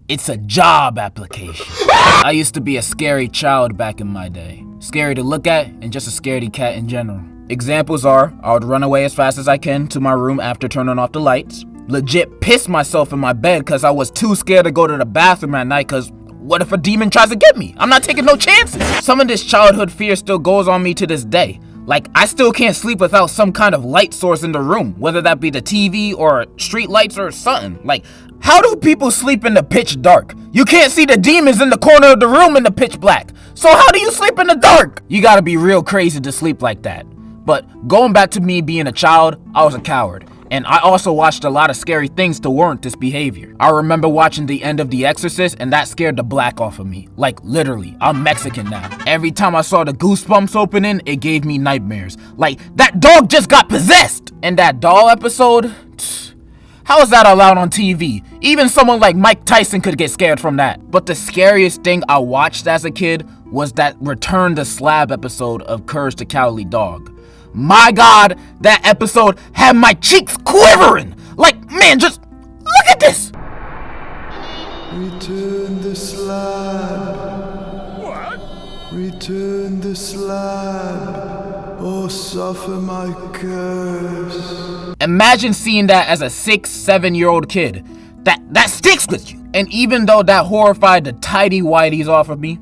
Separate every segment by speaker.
Speaker 1: It's a job application. I used to be a scary child back in my day. Scary to look at and just a scaredy cat in general. Examples are, I would run away as fast as I can to my room after turning off the lights. Legit piss myself in my bed because I was too scared to go to the bathroom at night because what if a demon tries to get me? I'm not taking no chances. Some of this childhood fear still goes on me to this day. Like, I still can't sleep without some kind of light source in the room, whether that be the TV or street lights or something. Like, how do people sleep in the pitch dark? You can't see the demons in the corner of the room in the pitch black. So how do you sleep in the dark? You gotta be real crazy to sleep like that. But going back to me being a child, I was a coward. And I also watched a lot of scary things to warrant this behavior. I remember watching the end of The Exorcist and that scared the black off of me. Like literally, I'm Mexican now. Every time I saw the Goosebumps opening, it gave me nightmares. Like, that dog just got possessed! And that doll episode? How is that allowed on TV? Even someone like Mike Tyson could get scared from that. But the scariest thing I watched as a kid was that Return the Slab episode of Courage the Cowardly Dog. My God, that episode had my cheeks quivering. Like, man, just look at this.
Speaker 2: Return the slab.
Speaker 3: What?
Speaker 2: Return the slab, or suffer my curse.
Speaker 1: Imagine seeing that as a 6-7-year-old kid. That sticks with you. And even though that horrified the tidy whities off of me,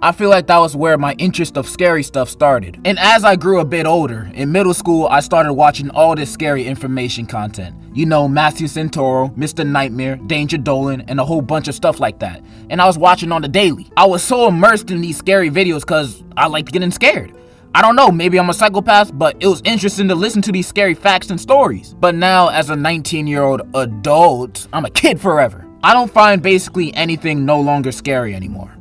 Speaker 1: I feel like that was where my interest of scary stuff started. And as I grew a bit older, in middle school, I started watching all this scary information content. You know, Matthew Santoro, Mr. Nightmare, Danger Dolan, and a whole bunch of stuff like that. And I was watching on the daily. I was so immersed in these scary videos because I liked getting scared. I don't know, maybe I'm a psychopath, but it was interesting to listen to these scary facts and stories. But now, as a 19-year-old adult, I'm a kid forever. I don't find basically anything no longer scary anymore.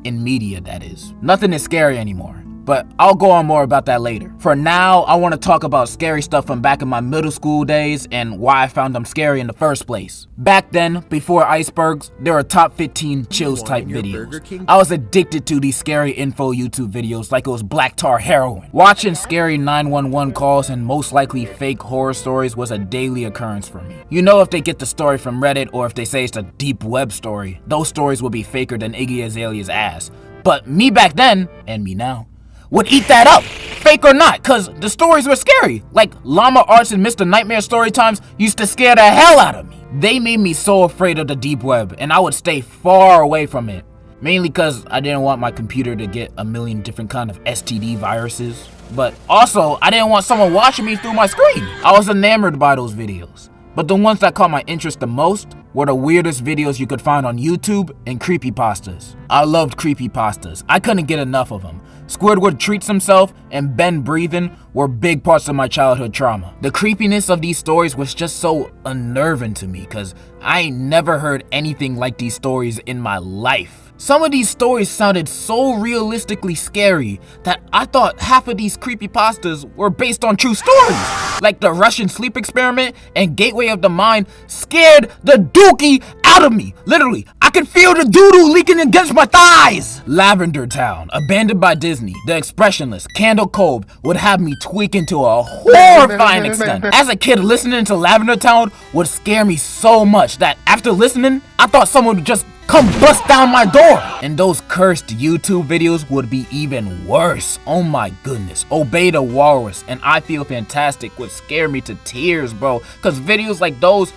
Speaker 1: In media, that is. Nothing is scary anymore, but I'll go on more about that later. For now, I want to talk about scary stuff from back in my middle school days and why I found them scary in the first place. Back then, before icebergs, there were top 15 chills type videos. I was addicted to these scary info YouTube videos like it was black tar heroin. Watching scary 911 calls and most likely fake horror stories was a daily occurrence for me. You know, if they get the story from Reddit or if they say it's a deep web story, those stories will be faker than Iggy Azalea's ass. But me back then, and me now, would eat that up, fake or not, cause the stories were scary. Like Llama Arts and Mr. Nightmare story times used to scare the hell out of me. They made me so afraid of the deep web, and I would stay far away from it. Mainly cause I didn't want my computer to get a million different kind of STD viruses. But also, I didn't want someone watching me through my screen. I was enamored by those videos. But the ones that caught my interest the most were the weirdest videos you could find on YouTube and creepypastas. I loved creepypastas. I couldn't get enough of them. Squidward Treats Himself and Ben Breathin' were big parts of my childhood trauma. The creepiness of these stories was just so unnerving to me because I ain't never heard anything like these stories in my life. Some of these stories sounded so realistically scary that I thought half of these creepypastas were based on true stories. Like the Russian sleep experiment and Gateway of the Mind scared the dookie out of me. Literally, I could feel the doo-doo leaking against my thighs. Lavender Town, abandoned by Disney, The Expressionless, Candle Cove would have me tweaking to a horrifying extent. As a kid, listening to Lavender Town would scare me so much that after listening, I thought someone would just come bust down my door. And those cursed YouTube videos would be even worse. Oh my goodness. Obey the Walrus and I Feel Fantastic would scare me to tears, bro. Cause videos like those,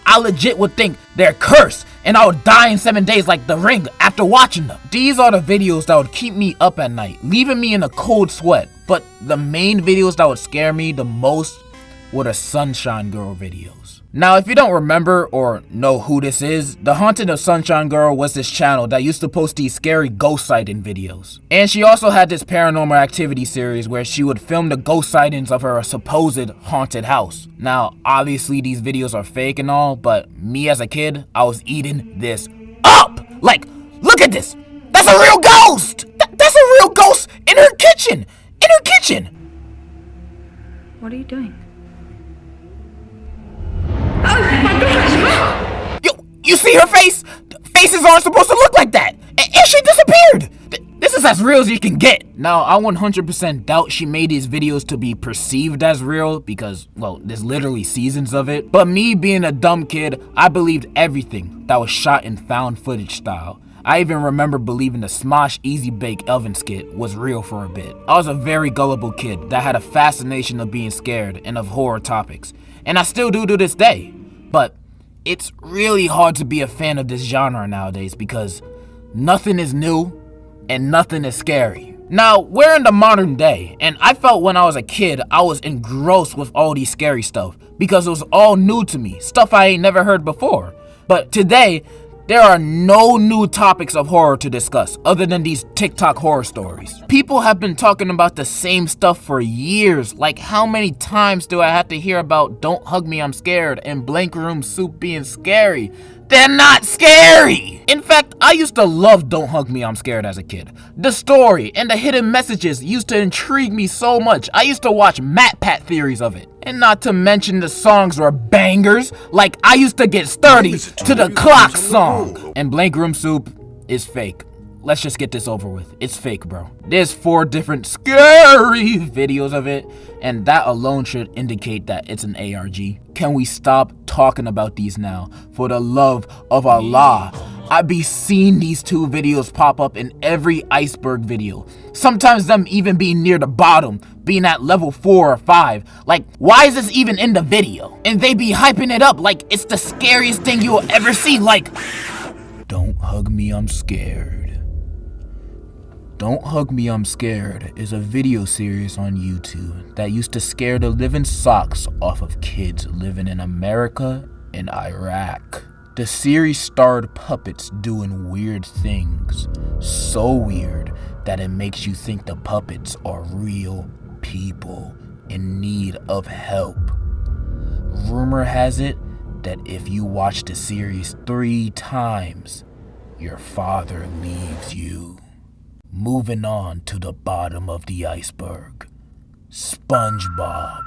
Speaker 1: I legit would think they're cursed and I would die in 7 days like The Ring after watching them. These are the videos that would keep me up at night, leaving me in a cold sweat. But the main videos that would scare me the most were the Sunshine Girl videos. Now, if you don't remember or know who this is, The Haunting of Sunshine Girl was this channel that used to post these scary ghost sighting videos. And she also had this paranormal activity series where she would film the ghost sightings of her supposed haunted house. Now, obviously these videos are fake and all, but me as a kid, I was eating this up! Like, look at this! That's a real ghost! That's a real ghost in her kitchen! In her kitchen!
Speaker 4: What are you doing?
Speaker 1: You see her face? Faces aren't supposed to look like that. And she disappeared. This is as real as you can get. Now, I 100% doubt she made these videos to be perceived as real because, well, there's literally seasons of it. But me being a dumb kid, I believed everything that was shot in found footage style. I even remember believing the Smosh Easy Bake Oven skit was real for a bit. I was a very gullible kid that had a fascination of being scared and of horror topics. And I still do to this day. But it's really hard to be a fan of this genre nowadays because nothing is new and nothing is scary. Now, we're in the modern day, and I felt when I was a kid, I was engrossed with all these scary stuff because it was all new to me, stuff I ain't never heard before. But today, there are no new topics of horror to discuss other than these TikTok horror stories. People have been talking about the same stuff for years. Like, how many times do I have to hear about Don't Hug Me, I'm Scared and Blank Room Soup being scary? They're not scary! In fact, I used to love Don't Hug Me, I'm Scared as a kid. The story and the hidden messages used to intrigue me so much. I used to watch MatPat theories of it. And not to mention the songs were bangers, like I used to get sturdy to the Clock song. And Blank Room Soup is fake. Let's just get this over with. It's fake, bro. There's 4 different scary videos of it, and that alone should indicate that it's an ARG. Can we stop talking about these now? For the love of Allah. I be seeing these 2 videos pop up in every iceberg video. Sometimes them even being near the bottom, being at level 4 or 5. Like, why is this even in the video? And they be hyping it up like it's the scariest thing you'll ever see. Like, Don't Hug Me, I'm Scared. Don't Hug Me, I'm Scared is a video series on YouTube that used to scare the living socks off of kids living in America and Iraq. The series starred puppets doing weird things, so weird that it makes you think the puppets are real people in need of help. Rumor has it that if you watch the series 3 times, your father leaves you. Moving on to the bottom of the iceberg. SpongeBob,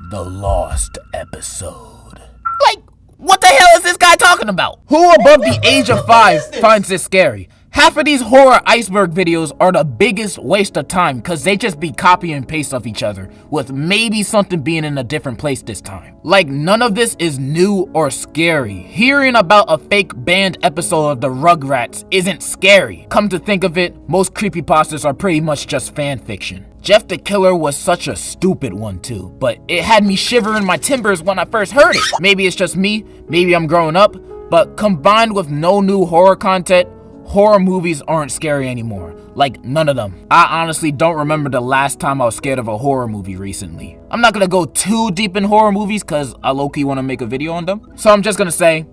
Speaker 1: the lost episode. Like, what the hell is this guy talking about? Who above the age of 5 finds this scary? Half of these horror iceberg videos are the biggest waste of time because they just be copy and paste of each other, with maybe something being in a different place this time. Like, none of this is new or scary. Hearing about a fake banned episode of the Rugrats isn't scary. Come to think of it, most creepypastas are pretty much just fan fiction. Jeff the Killer was such a stupid one too, but it had me shivering my timbers when I first heard it. Maybe it's just me, maybe I'm growing up, but combined with no new horror content, horror movies aren't scary anymore. Like, none of them. I honestly don't remember the last time I was scared of a horror movie recently. I'm not gonna go too deep in horror movies because I low-key want to make a video on them. So I'm just gonna say,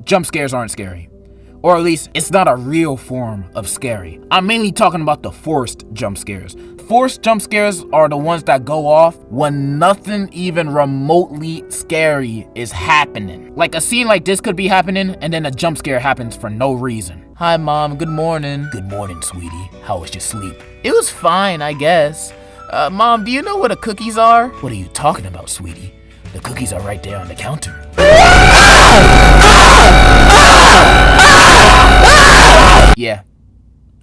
Speaker 1: jump scares aren't scary. Or at least, it's not a real form of scary. I'm mainly talking about the forced jump scares. Forced jump scares are the ones that go off when nothing even remotely scary is happening. Like, a scene like this could be happening and then a jump scare happens for no reason. Hi mom, good morning. Good morning, sweetie. How was your sleep? It was fine, I guess. Mom, do you know where the cookies are? What are you talking about, sweetie? The cookies are right there on the counter. Yeah,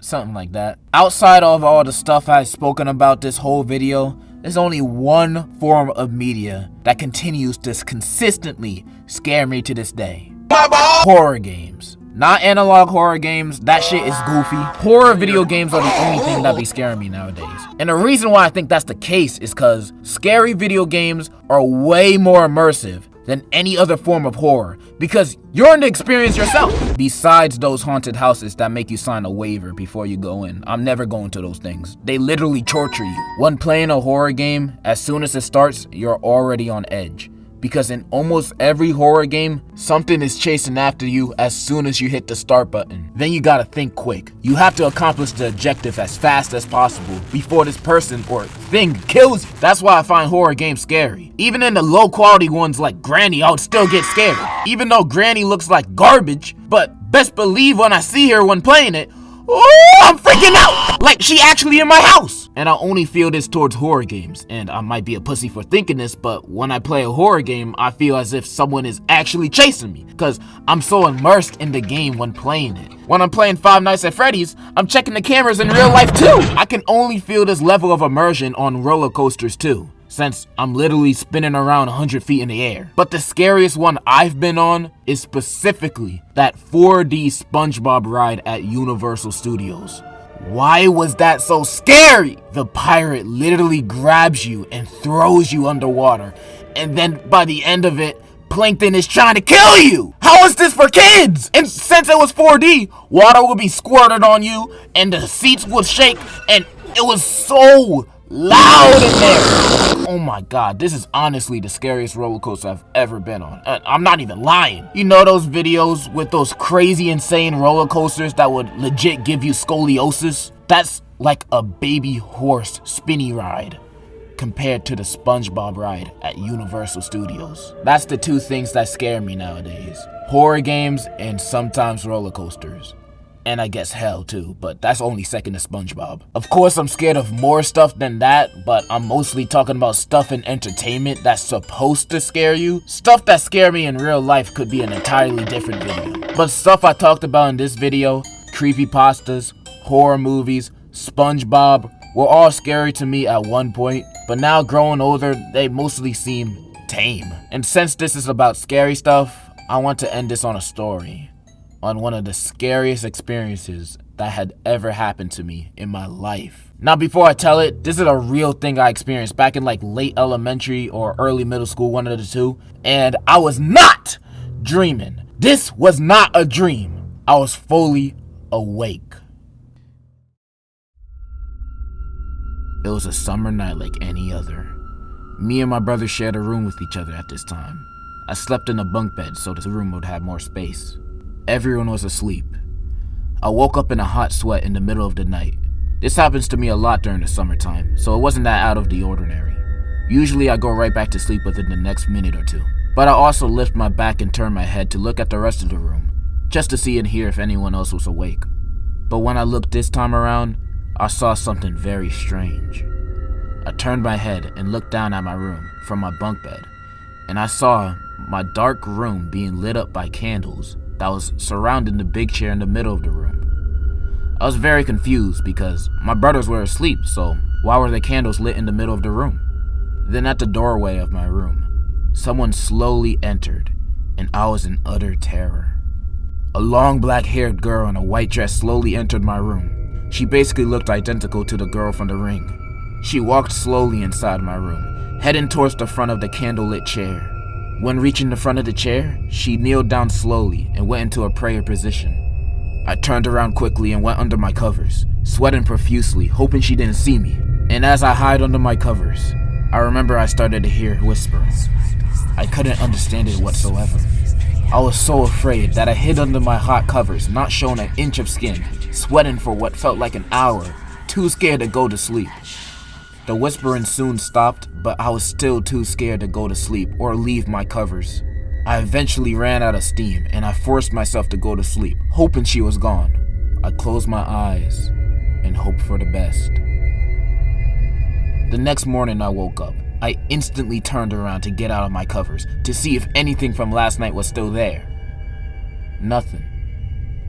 Speaker 1: something like that. Outside of all the stuff I've spoken about this whole video, there's only one form of media that continues to consistently scare me to this day. Horror games. Not analog horror games, that shit is goofy. Horror video games are the only thing that be scaring me nowadays. And the reason why I think that's the case is because scary video games are way more immersive than any other form of horror because you're in the experience yourself. Besides those haunted houses that make you sign a waiver before you go in, I'm never going to those things. They literally torture you. When playing a horror game, as soon as it starts, you're already on edge. Because in almost every horror game, something is chasing after you as soon as you hit the start button. Then you gotta think quick. You have to accomplish the objective as fast as possible before this person or thing kills you. That's why I find horror games scary. Even in the low quality ones like Granny, I would still get scared. Even though Granny looks like garbage, but best believe when I see her when playing it, Oh, I'm freaking out! Like, she actually in my house! And I only feel this towards horror games, and I might be a pussy for thinking this, but when I play a horror game, I feel as if someone is actually chasing me, because I'm so immersed in the game when playing it. When I'm playing Five Nights at Freddy's, I'm checking the cameras in real life too! I can only feel this level of immersion on roller coasters too, since I'm literally spinning around 100 feet in the air. But the scariest one I've been on is specifically that 4D SpongeBob ride at Universal Studios. Why was that so scary? The pirate literally grabs you and throws you underwater, and then by the end of it, Plankton is trying to kill you! How is this for kids? And since it was 4D, water would be squirted on you, and the seats would shake, and it was so loud in there. Oh my god, this is honestly the scariest roller coaster I've ever been on. I'm not even lying. You know those videos with those crazy insane roller coasters that would legit give you scoliosis? That's like a baby horse spinny ride compared to the SpongeBob ride at Universal Studios. That's the two things that scare me nowadays. Horror games and sometimes roller coasters. And I guess hell too, but that's only second to SpongeBob. Of course, I'm scared of more stuff than that, but I'm mostly talking about stuff in entertainment that's supposed to scare you. Stuff that scare me in real life could be an entirely different video. But stuff I talked about in this video, creepypastas, horror movies, SpongeBob, were all scary to me at one point, but now growing older, they mostly seem tame. And since this is about scary stuff, I want to end this on a story. On one of the scariest experiences that had ever happened to me in my life. Now before I tell it, this is a real thing I experienced back in like late elementary or early middle school, one of the two, and I was not dreaming. This was not a dream. I was fully awake. It was a summer night like any other. Me and my brother shared a room with each other at this time. I slept in a bunk bed so the room would have more space. Everyone was asleep. I woke up in a hot sweat in the middle of the night. This happens to me a lot during the summertime, so it wasn't that out of the ordinary. Usually I go right back to sleep within the next minute or two. But I also lift my back and turn my head to look at the rest of the room, just to see and hear if anyone else was awake. But when I looked this time around, I saw something very strange. I turned my head and looked down at my room from my bunk bed, and I saw my dark room being lit up by candles that was surrounding the big chair in the middle of the room. I was very confused because my brothers were asleep, so why were the candles lit in the middle of the room? Then at the doorway of my room, someone slowly entered, and I was in utter terror. A long black-haired girl in a white dress slowly entered my room. She basically looked identical to the girl from The Ring. She walked slowly inside my room, heading towards the front of the candlelit chair. When reaching the front of the chair, she kneeled down slowly and went into a prayer position. I turned around quickly and went under my covers, sweating profusely, hoping she didn't see me. And as I hid under my covers, I remember I started to hear whispering. I couldn't understand it whatsoever. I was so afraid that I hid under my hot covers, not showing an inch of skin, sweating for what felt like an hour, too scared to go to sleep. The whispering soon stopped, but I was still too scared to go to sleep or leave my covers. I eventually ran out of steam, and I forced myself to go to sleep, hoping she was gone. I closed my eyes and hoped for the best. The next morning I woke up. I instantly turned around to get out of my covers to see if anything from last night was still there. Nothing.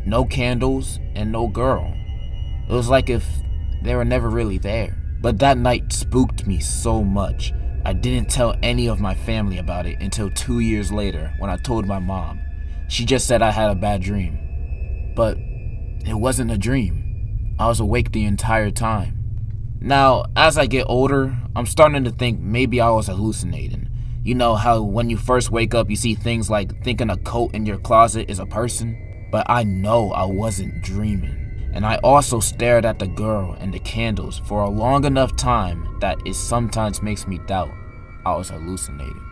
Speaker 1: No candles and no girl. It was like if they were never really there. But that night spooked me so much, I didn't tell any of my family about it until 2 years later when I told my mom. She just said I had a bad dream. But it wasn't a dream. I was awake the entire time. Now, as I get older, I'm starting to think maybe I was hallucinating. You know how when you first wake up you see things like thinking a coat in your closet is a person? But I know I wasn't dreaming. And I also stared at the girl and the candles for a long enough time that it sometimes makes me doubt I was hallucinating.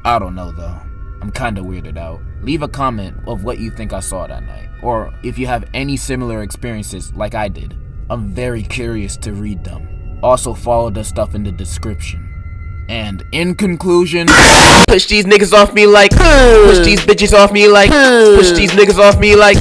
Speaker 1: I don't know though. I'm kinda weirded out. Leave a comment of what you think I saw that night, or if you have any similar experiences like I did. I'm very curious to read them. Also follow the stuff in the description. And in conclusion, push these niggas off me like, push these bitches off me like, push these niggas off me like.